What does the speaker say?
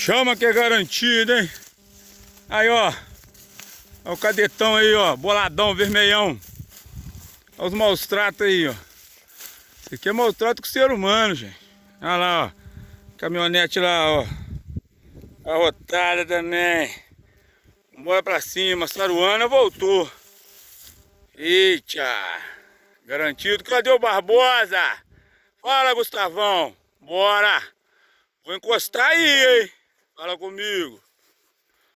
Chama que é garantido, hein? Aí, ó. Olha o cadetão aí, ó. Boladão, vermelhão. Olha os maus tratos aí, ó. Isso aqui é maus trato com o ser humano, gente. Olha lá, ó. Caminhonete lá, ó. Arrotada também. Bora pra cima. Saruana voltou. Eita. Garantido. Cadê o Barbosa? Fala, Gustavão. Bora. Vou encostar aí, hein? Fala comigo.